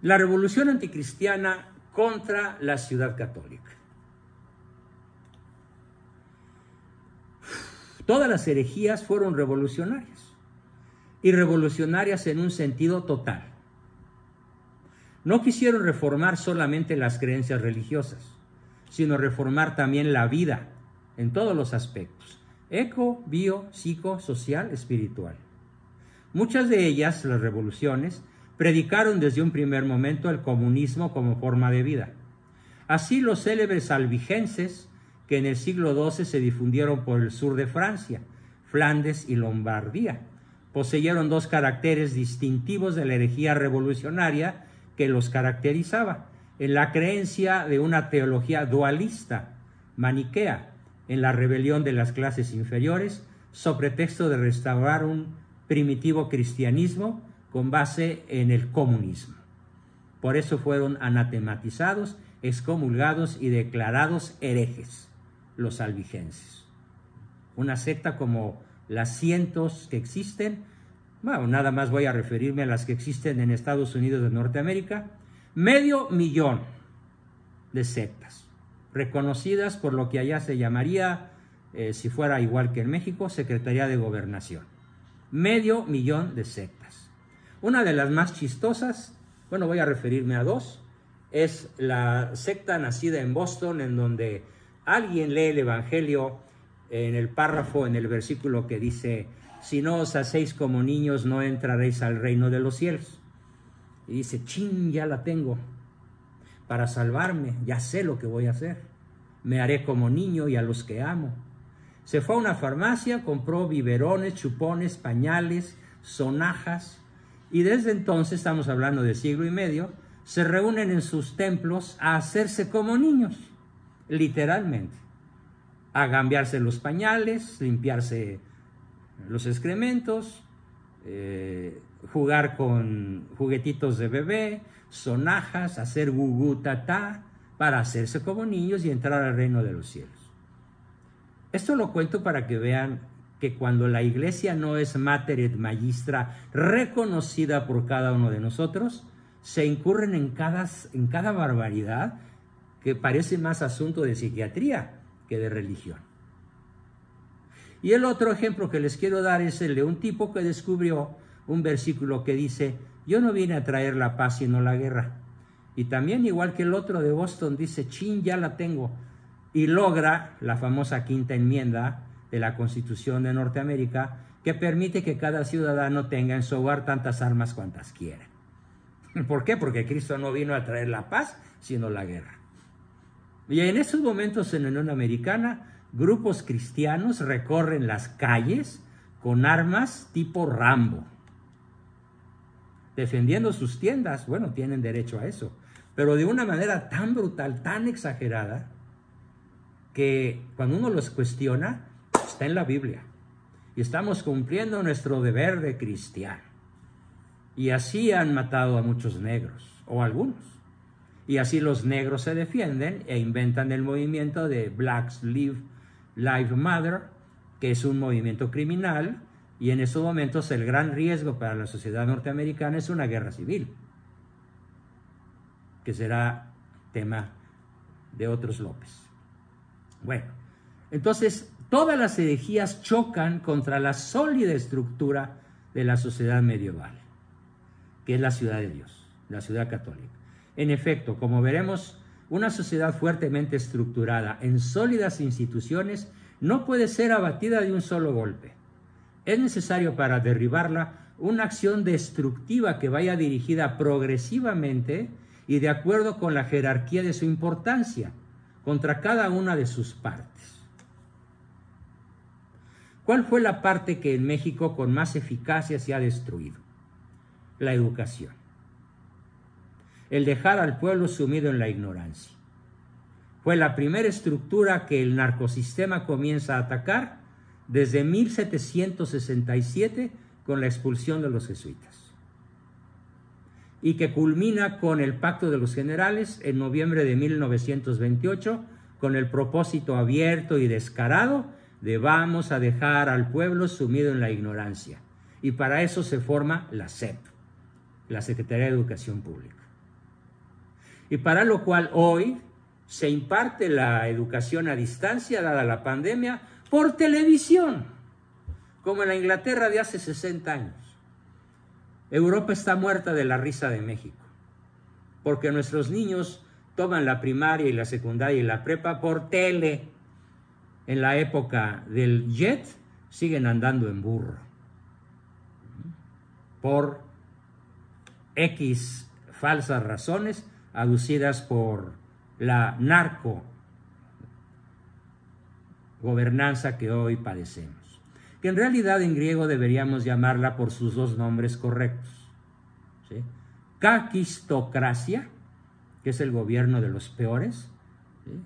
La revolución anticristiana contra la ciudad católica. Todas las herejías fueron revolucionarias, y revolucionarias en un sentido total. No quisieron reformar solamente las creencias religiosas, sino reformar también la vida en todos los aspectos: eco, bio, psico, social, espiritual. Muchas de ellas, las revoluciones, predicaron desde un primer momento el comunismo como forma de vida. Así los célebres albigenses, que en el siglo XII se difundieron por el sur de Francia, Flandes y Lombardía, poseyeron dos caracteres distintivos de la herejía revolucionaria que los caracterizaba: en la creencia de una teología dualista, maniquea, en la rebelión de las clases inferiores, sobre pretexto de restaurar un primitivo cristianismo con base en el comunismo. Por eso fueron anatematizados, excomulgados y declarados herejes los albigenses. Una secta como las cientos que existen, bueno, nada más voy a referirme a las que existen en Estados Unidos de Norteamérica, 500,000 de sectas, reconocidas por lo que allá se llamaría, si fuera igual que en México, Secretaría de Gobernación. 500,000 de sectas. Una de las más chistosas, bueno, voy a referirme a dos, es la secta nacida en Boston, en donde alguien lee el Evangelio en el párrafo, en el versículo que dice: si no os hacéis como niños, no entraréis al reino de los cielos. Y dice: chin, ya la tengo. Para salvarme, ya sé lo que voy a hacer. Me haré como niño y a los que amo. Se fue a una farmacia, compró biberones, chupones, pañales, sonajas, y desde entonces, estamos hablando de siglo y medio, se reúnen en sus templos a hacerse como niños, literalmente, a cambiarse los pañales, limpiarse los excrementos, jugar con juguetitos de bebé, sonajas, hacer gugú tatá, para hacerse como niños y entrar al reino de los cielos. Esto lo cuento para que vean que cuando la iglesia no es mater et magistra reconocida por cada uno de nosotros, se incurren en cada barbaridad que parece más asunto de psiquiatría que de religión. Y el otro ejemplo que les quiero dar es el de un tipo que descubrió un versículo que dice: yo no vine a traer la paz sino la guerra. Y también, igual que el otro de Boston, dice: chin, ya la tengo. Y logra la famosa quinta enmienda de la Constitución de Norteamérica, que permite que cada ciudadano tenga en su hogar tantas armas cuantas quiera. ¿Por qué? Porque Cristo no vino a traer la paz, sino la guerra. Y en esos momentos en la Unión Americana, grupos cristianos recorren las calles con armas tipo Rambo, defendiendo sus tiendas. Bueno, tienen derecho a eso, pero de una manera tan brutal, tan exagerada, que cuando uno los cuestiona, está en la Biblia. Y estamos cumpliendo nuestro deber de cristiano. Y así han matado a muchos negros, o algunos. Y así los negros se defienden e inventan el movimiento de Black Lives Matter, que es un movimiento criminal, y en esos momentos el gran riesgo para la sociedad norteamericana es una guerra civil, que será tema de otros López. Bueno, entonces todas las herejías chocan contra la sólida estructura de la sociedad medieval, que es la ciudad de Dios, la ciudad católica. En efecto, como veremos, una sociedad fuertemente estructurada en sólidas instituciones no puede ser abatida de un solo golpe. Es necesario para derribarla una acción destructiva que vaya dirigida progresivamente y de acuerdo con la jerarquía de su importancia contra cada una de sus partes. ¿Cuál fue la parte que en México con más eficacia se ha destruido? La educación. El dejar al pueblo sumido en la ignorancia. Fue la primera estructura que el narcosistema comienza a atacar desde 1767 con la expulsión de los jesuitas, y que culmina con el Pacto de los Generales en noviembre de 1928 con el propósito abierto y descarado de vamos a dejar al pueblo sumido en la ignorancia. Y para eso se forma la SEP, la Secretaría de Educación Pública. y para lo cual hoy se imparte la educación a distancia, dada la pandemia, por televisión, como en la Inglaterra de hace 60 años. Europa está muerta de la risa de México, porque nuestros niños toman la primaria y la secundaria y la prepa por tele. En la época del jet siguen andando en burro, por X falsas razones aducidas por la narco gobernanza que hoy padecemos, que en realidad en griego deberíamos llamarla por sus dos nombres correctos, ¿sí? Kakistocracia, que es el gobierno de los peores, ¿sí?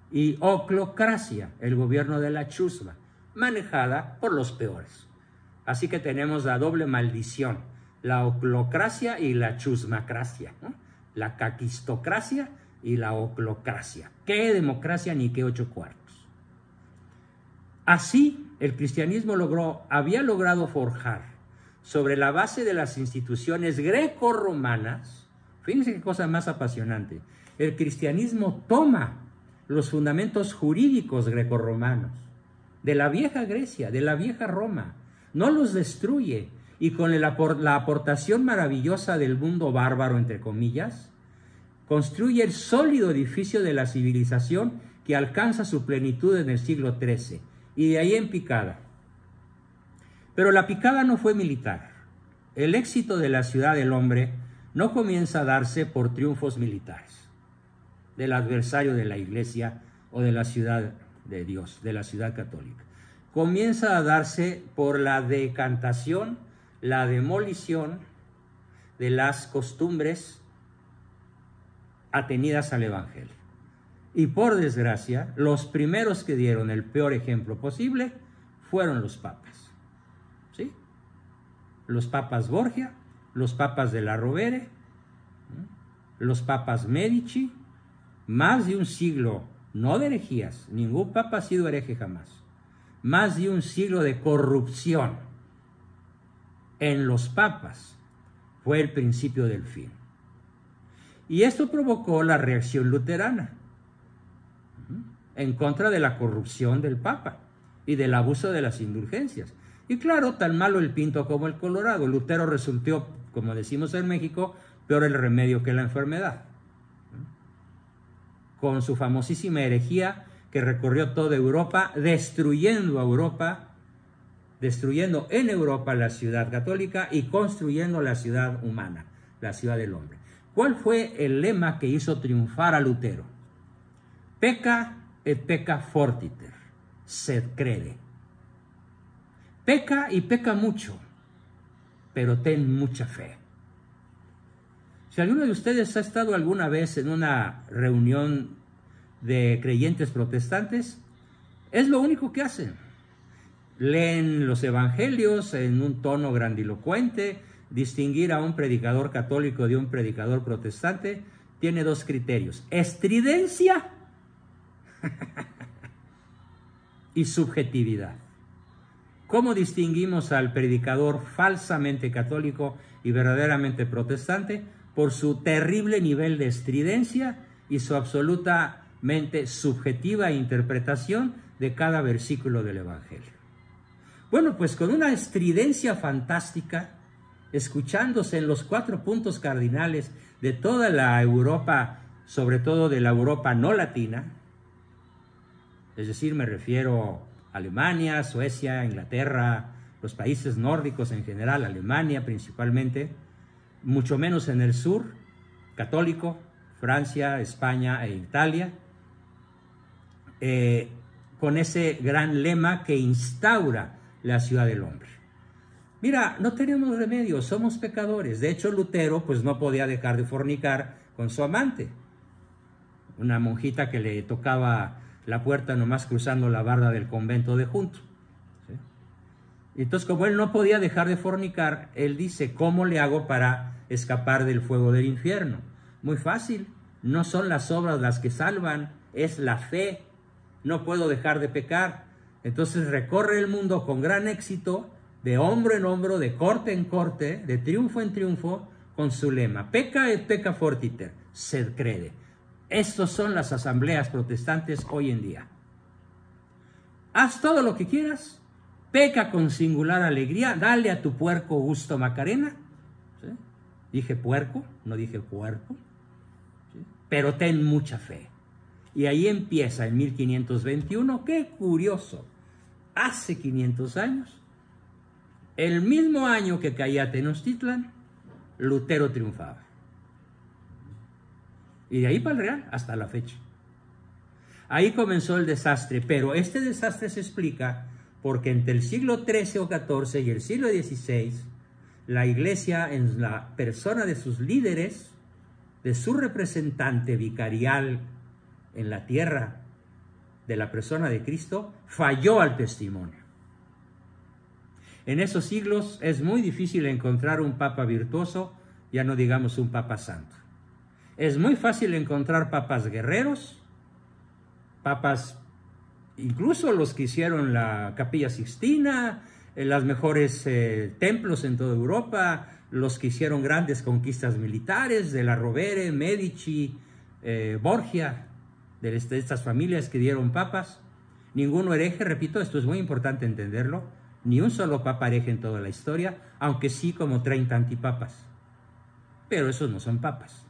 Y oclocracia, el gobierno de la chusma, manejada por los peores. Así que tenemos la doble maldición, la oclocracia y la chusmacracia, ¿no? La kakistocracia y la oclocracia. ¿Qué democracia ni qué 8/4? Así, el cristianismo había logrado forjar sobre la base de las instituciones grecorromanas. Fíjense qué cosa más apasionante. El cristianismo toma los fundamentos jurídicos grecorromanos de la vieja Grecia, de la vieja Roma, no los destruye, y con la aportación maravillosa del mundo bárbaro, entre comillas, construye el sólido edificio de la civilización que alcanza su plenitud en el siglo XIII, y de ahí en picada. Pero la picada no fue militar. El éxito de la ciudad del hombre no comienza a darse por triunfos militares del adversario de la iglesia o de la ciudad de Dios, de la ciudad católica. Comienza a darse por la decantación, la demolición de las costumbres atenidas al Evangelio. Y por desgracia, los primeros que dieron el peor ejemplo posible fueron los papas, ¿sí? Los papas Borgia, los papas de la Rovere, los papas Medici, más de un siglo, no de herejías, ningún papa ha sido hereje jamás, más de un siglo de corrupción en los papas fue el principio del fin. Y esto provocó la reacción luterana en contra de la corrupción del papa y del abuso de las indulgencias. Y claro, tan malo el pinto como el colorado. Lutero resultó, como decimos en México, peor el remedio que la enfermedad, con su famosísima herejía que recorrió toda Europa, destruyendo en Europa la ciudad católica y construyendo la ciudad humana, la ciudad del hombre. ¿Cuál fue el lema que hizo triunfar a Lutero? Pecca et pecca fortiter, sed crede. Peca y peca mucho, pero ten mucha fe. Si alguno de ustedes ha estado alguna vez en una reunión de creyentes protestantes, es lo único que hacen. Leen los evangelios en un tono grandilocuente. Distinguir a un predicador católico de un predicador protestante tiene dos criterios: estridencia y subjetividad. ¿Cómo distinguimos al predicador falsamente católico y verdaderamente protestante? Por su terrible nivel de estridencia y su absolutamente subjetiva interpretación de cada versículo del Evangelio. Bueno, pues con una estridencia fantástica, escuchándose en los 4 puntos cardinales de toda la Europa, sobre todo de la Europa no latina, es decir, me refiero a Alemania, Suecia, Inglaterra, los países nórdicos en general, Alemania principalmente, mucho menos en el sur, católico, Francia, España e Italia, con ese gran lema que instaura la ciudad del hombre. Mira, no tenemos remedio, somos pecadores. De hecho, Lutero pues no podía dejar de fornicar con su amante, una monjita que le tocaba la puerta nomás cruzando la barda del convento de junto, ¿sí? Y entonces, como él no podía dejar de fornicar, él dice: ¿cómo le hago para escapar del fuego del infierno? Muy fácil, no son las obras las que salvan, es la fe. No puedo dejar de pecar. Entonces recorre el mundo con gran éxito, de hombro en hombro, de corte en corte, de triunfo en triunfo, con su lema, pecca et pecca fortiter, sed crede. Estos son las asambleas protestantes hoy en día. Haz todo lo que quieras, peca con singular alegría, dale a tu puerco gusto Macarena. ¿Sí? Dije puerco, no dije puerco. ¿Sí? Pero ten mucha fe. Y ahí empieza en 1521, qué curioso, hace 500 años, el mismo año que caía Tenochtitlan, Lutero triunfaba. Y de ahí para el Real, hasta la fecha. Ahí comenzó el desastre, pero este desastre se explica porque entre el siglo XIII o XIV y el siglo XVI, la Iglesia, en la persona de sus líderes, de su representante vicarial en la tierra, de la persona de Cristo, falló al testimonio. En esos siglos es muy difícil encontrar un papa virtuoso, ya no digamos un papa santo. Es muy fácil encontrar papas guerreros, papas, incluso los que hicieron la Capilla Sixtina, los mejores templos en toda Europa, los que hicieron grandes conquistas militares, de la Rovere, Medici, Borgia, de estas familias que dieron papas. Ninguno hereje, repito, esto es muy importante entenderlo, ni un solo papa hereje en toda la historia, aunque sí como 30 antipapas. Pero esos no son papas,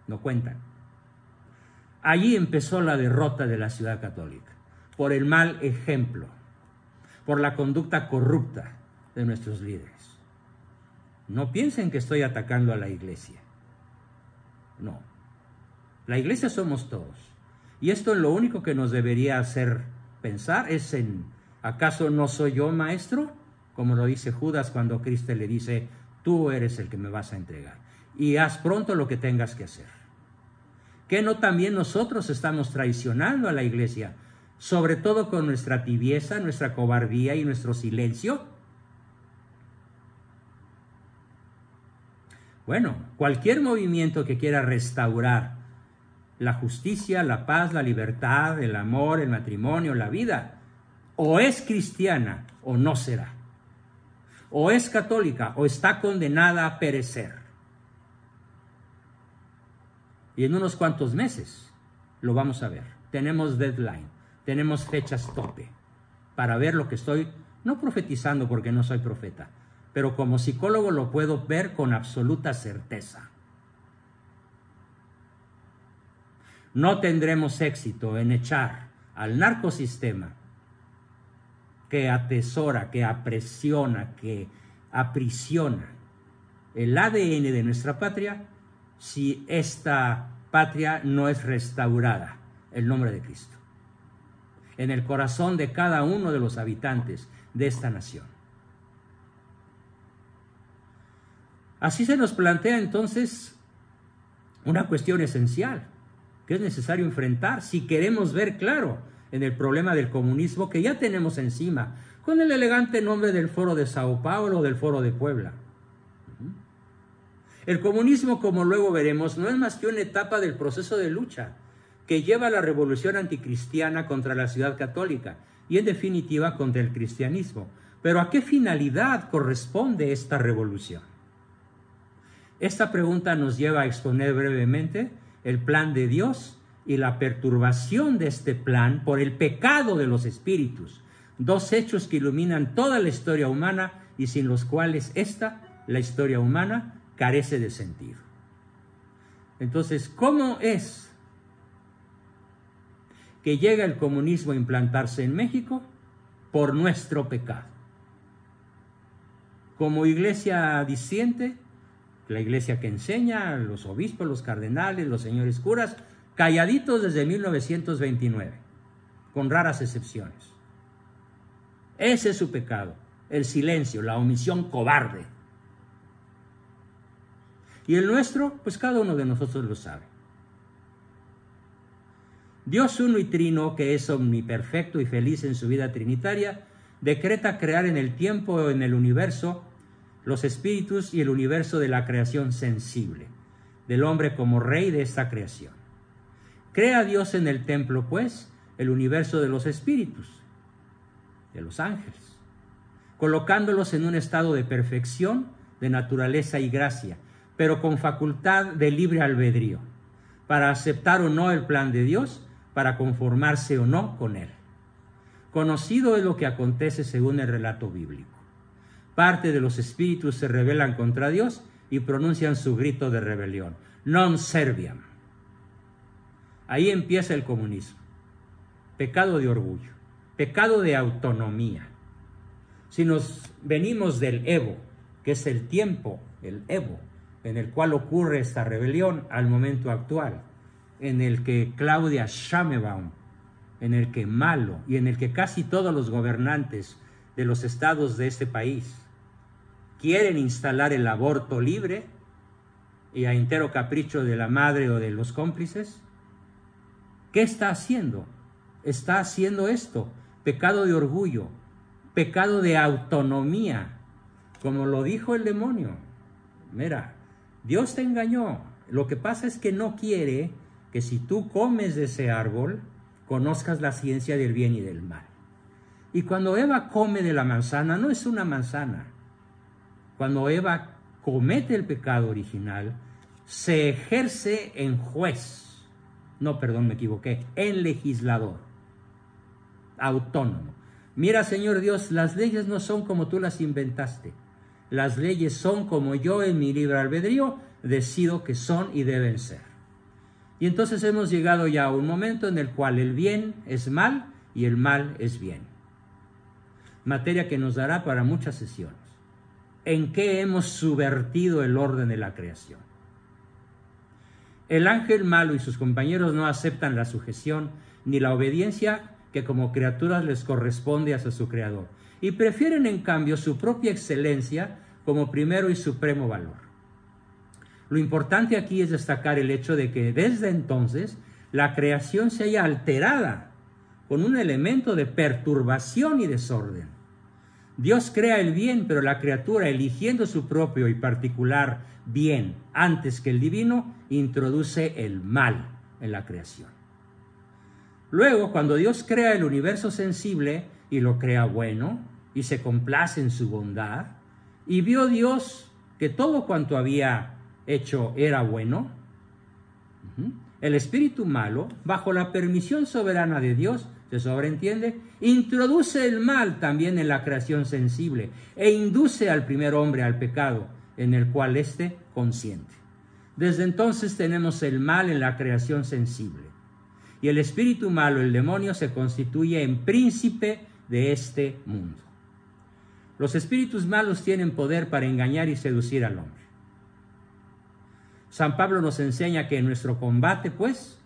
no cuentan. Allí empezó la derrota de la ciudad católica, por el mal ejemplo, por la conducta corrupta de nuestros líderes. No piensen que estoy atacando a la iglesia. No. La iglesia somos todos. Y esto lo único que nos debería hacer pensar es en, ¿acaso no soy yo maestro? Como lo dice Judas cuando Cristo le dice, tú eres el que me vas a entregar. Y haz pronto lo que tengas que hacer. ¿Que no también nosotros estamos traicionando a la iglesia? Sobre todo con nuestra tibieza, nuestra cobardía y nuestro silencio. Bueno, cualquier movimiento que quiera restaurar la justicia, la paz, la libertad, el amor, el matrimonio, la vida, o es cristiana o no será. O es católica o está condenada a perecer. Y en unos cuantos meses lo vamos a ver. Tenemos deadline, tenemos fechas tope para ver lo que estoy, no profetizando porque no soy profeta, pero como psicólogo lo puedo ver con absoluta certeza. No tendremos éxito en echar al narcosistema que atesora, que aprisiona, que aprisiona el ADN de nuestra patria si esta patria no es restaurada, el nombre de Cristo, en el corazón de cada uno de los habitantes de esta nación. Así se nos plantea entonces una cuestión esencial que es necesario enfrentar si queremos ver claro en el problema del comunismo que ya tenemos encima, con el elegante nombre del Foro de Sao Paulo o del Foro de Puebla. El comunismo, como luego veremos, no es más que una etapa del proceso de lucha que lleva a la revolución anticristiana contra la ciudad católica y en definitiva contra el cristianismo. Pero ¿a qué finalidad corresponde esta revolución? Esta pregunta nos lleva a exponer brevemente el plan de Dios y la perturbación de este plan por el pecado de los espíritus, dos hechos que iluminan toda la historia humana y sin los cuales la historia humana, carece de sentido. Entonces, ¿cómo es que llega el comunismo a implantarse en México? Por nuestro pecado. Como iglesia diciente, la iglesia que enseña, los obispos, los cardenales, los señores curas, calladitos desde 1929, con raras excepciones. Ese es su pecado, el silencio, la omisión cobarde. Y el nuestro, pues cada uno de nosotros lo sabe. Dios uno y trino, que es omniperfecto y feliz en su vida trinitaria, decreta crear en el tiempo o en el universo los espíritus y el universo de la creación sensible, del hombre como rey de esta creación. Crea Dios en el templo, pues, el universo de los espíritus, de los ángeles, colocándolos en un estado de perfección, de naturaleza y gracia, pero con facultad de libre albedrío, para aceptar o no el plan de Dios, para conformarse o no con él. Conocido es lo que acontece según el relato bíblico. Parte de los espíritus se rebelan contra Dios y pronuncian su grito de rebelión: non serviam. Ahí empieza el comunismo. Pecado de orgullo, pecado de autonomía. Si nos venimos del Evo, que es el tiempo, el Evo, en el cual ocurre esta rebelión al momento actual, en el que Claudia Sheinbaum, en el que Malo y en el que casi todos los gobernantes de los estados de este país quieren instalar el aborto libre y a entero capricho de la madre o de los cómplices, ¿qué está haciendo? Está haciendo esto: pecado de orgullo, pecado de autonomía, como lo dijo el demonio. Mira, Dios te engañó. Lo que pasa es que no quiere que si tú comes de ese árbol, conozcas la ciencia del bien y del mal. Y cuando Eva come de la manzana, no es una manzana. Cuando Eva comete el pecado original, se ejerce en juez. No, perdón, me equivoqué. En legislador. Autónomo. Mira, Señor Dios, las leyes no son como tú las inventaste. Las leyes son como yo en mi libre albedrío decido que son y deben ser. Y entonces hemos llegado ya a un momento en el cual el bien es mal y el mal es bien. Materia que nos dará para muchas sesiones. ¿En qué hemos subvertido el orden de la creación? El ángel malo y sus compañeros no aceptan la sujeción ni la obediencia que como criaturas les corresponde hacia su creador, y prefieren en cambio su propia excelencia como primero y supremo valor. Lo importante aquí es destacar el hecho de que desde entonces la creación se halla alterada con un elemento de perturbación y desorden. Dios crea el bien, pero la criatura, eligiendo su propio y particular bien antes que el divino, introduce el mal en la creación. Luego, cuando Dios crea el universo sensible y lo crea bueno y se complace en su bondad, y vio Dios que todo cuanto había hecho era bueno, el espíritu malo, bajo la permisión soberana de Dios, se sobreentiende, introduce el mal también en la creación sensible e induce al primer hombre al pecado, en el cual éste consiente. Desde entonces tenemos el mal en la creación sensible, y el espíritu malo, el demonio, se constituye en príncipe de este mundo. Los espíritus malos tienen poder para engañar y seducir al hombre. San Pablo nos enseña que nuestro combate, pues,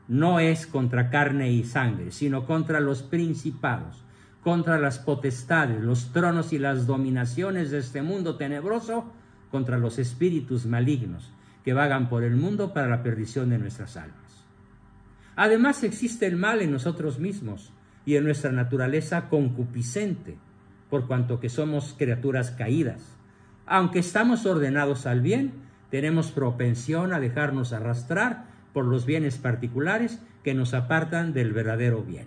no es contra carne y sangre, sino contra los principados, contra las potestades, los tronos y las dominaciones de este mundo tenebroso, contra los espíritus malignos que vagan por el mundo para la perdición de nuestras almas. Además, existe el mal en nosotros mismos y en nuestra naturaleza concupiscente, por cuanto que somos criaturas caídas. Aunque estamos ordenados al bien, tenemos propensión a dejarnos arrastrar por los bienes particulares que nos apartan del verdadero bien.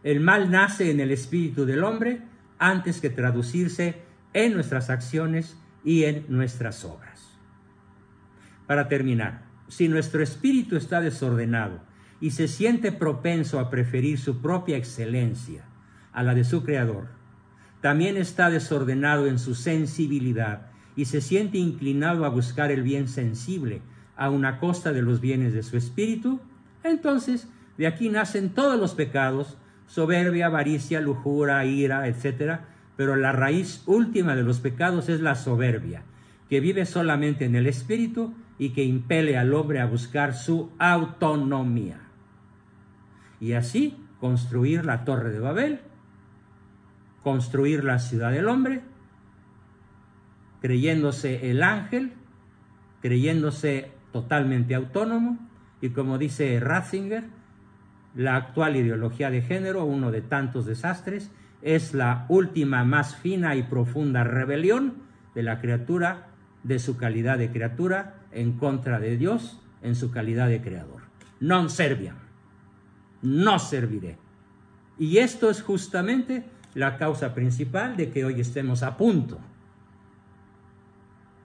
El mal nace en el espíritu del hombre antes que traducirse en nuestras acciones y en nuestras obras. Para terminar, si nuestro espíritu está desordenado y se siente propenso a preferir su propia excelencia a la de su creador, también está desordenado en su sensibilidad y se siente inclinado a buscar el bien sensible a una costa de los bienes de su espíritu, entonces de aquí nacen todos los pecados: soberbia, avaricia, lujuria, ira, etc. Pero la raíz última de los pecados es la soberbia, que vive solamente en el espíritu y que impele al hombre a buscar su autonomía. Y así construir la Torre de Babel, construir la ciudad del hombre, creyéndose el ángel, creyéndose totalmente autónomo, y como dice Ratzinger, la actual ideología de género, uno de tantos desastres, es la última, más fina y profunda rebelión de la criatura, de su calidad de criatura, en contra de Dios en su calidad de creador. Non serviam, no serviré. Y esto es justamente la causa principal de que hoy estemos a punto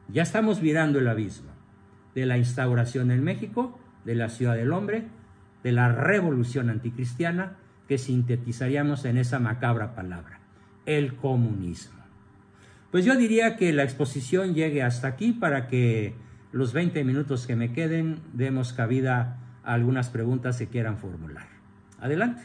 Ya estamos mirando el abismo de la instauración en México, de la ciudad del hombre, de la revolución anticristiana, que sintetizaríamos en esa macabra palabra, el comunismo. Pues yo diría que la exposición llegue hasta aquí para que los 20 minutos que me queden demos cabida a algunas preguntas que quieran formular. Adelante.